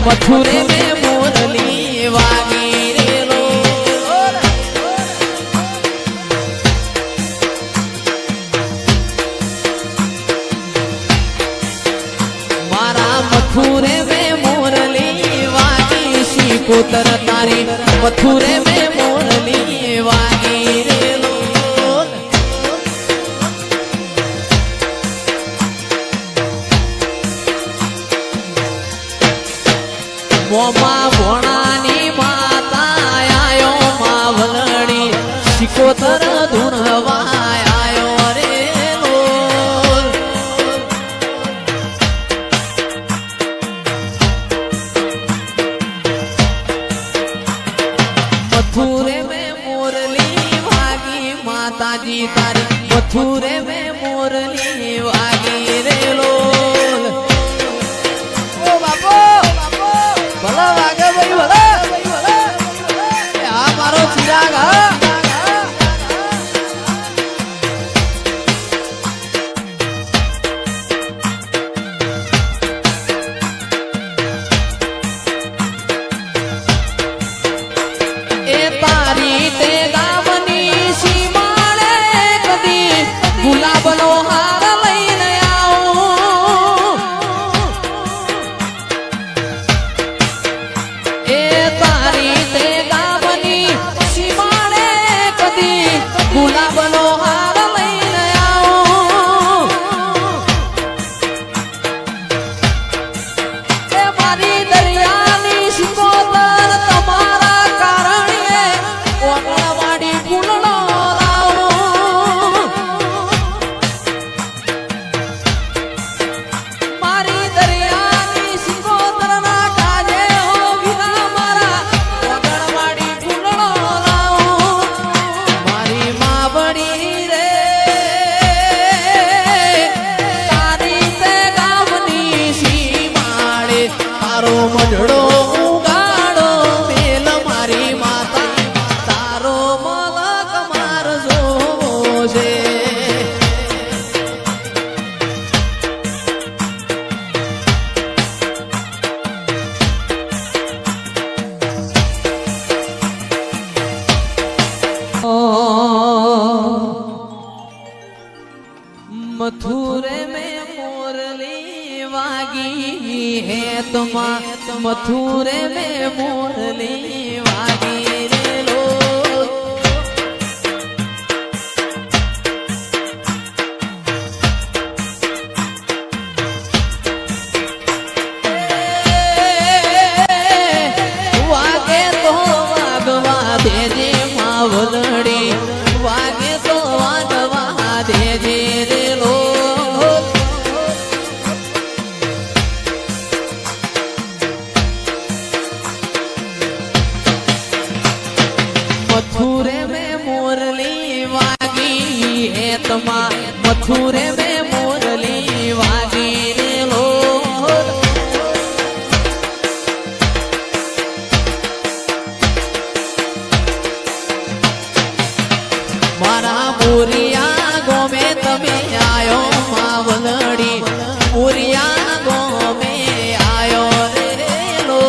મથુરે में मुरली वागी रे लो मारा मथुरे में मुरली वागी शिकोतर तारी मथुरे में मुरली वागी रे लो मोमा भोणानी माता आयो मावलड़ी शिकोतर धुनवा आयो रे लोल मथुरे में मुरली वागी माता जी तारी मथुरे में मुरली वागी रे लोल ओ बापो भला वागे भाई भला आ मारो चिराग ए तारी ते गावनी सीमाळे कदी गुलाबनो हार लईने आओ ए तारी ते गावनी सीमाळे कदी गुलाबनो हार लईने आओ ए मारी दरियानी शिकोतर तमारा कारणे ओगळवाडी फुलणो लावो मारी दरियानी शिकोतर ना काजे हो विना मारा ओगळवाडी फुलणो लावो मारी मावडी रे तारी ते गावनी सीमाळे तारो मढडो उगाडो मेल मारी माता तारो मलक मारजो છે मथुरे में मुरली वागी है तुमा मथुरे में मुरली वागी रे लो वागे तो वागवा देजे मावलड़ी वागे तो वागवा देजे रे लो मथुरे में मुरली वागी है तमा मथुरे में मुरली वागी रे लो मारा मुरिया गो में तमे आयो मावलड़ी मुरिया गो में आयो रे लो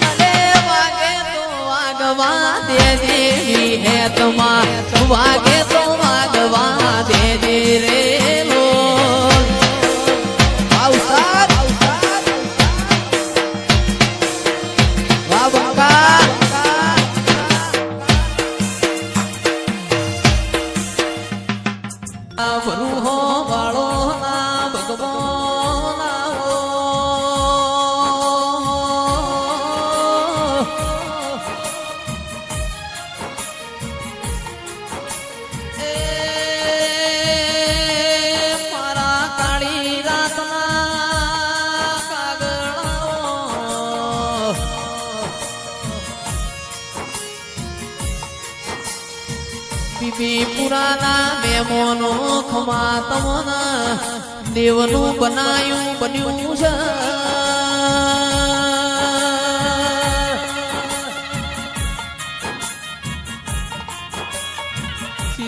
अरे वागे तो वागवा दे देवी है तुमा वागे तो वागवा दे दे रे लो औसाद वाह बक्का वरुहो वालो ना भगवो ना हो मारा काली रातना कागड़ो बीबी पुराना मेमोनो खमा तमना देवनु बनायु बन्यु छ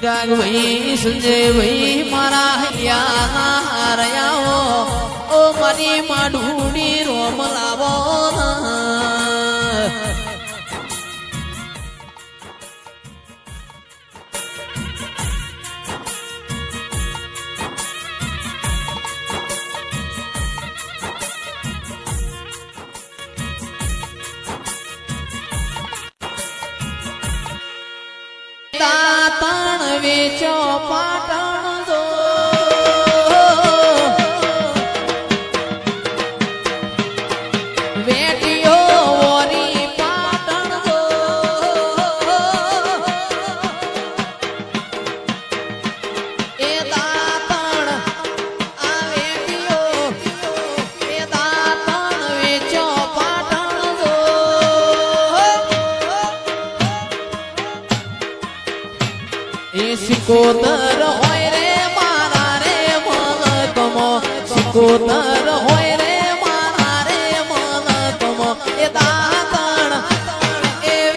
ચિરાગ ભાઈ સંજય ભાઈ મારા હૈયા રયાઓ ઓ મારી માડુડી રોમ લાવો દાતણ વેચો પાટણ જો વેટીઓ વોરી પાટણ જો એ દાતણ આ વેટીઓ એ દાતણ વેચો પાટણ જો એ સિકોતર હોય રે મારા રે મલકમો સિકોતર હોય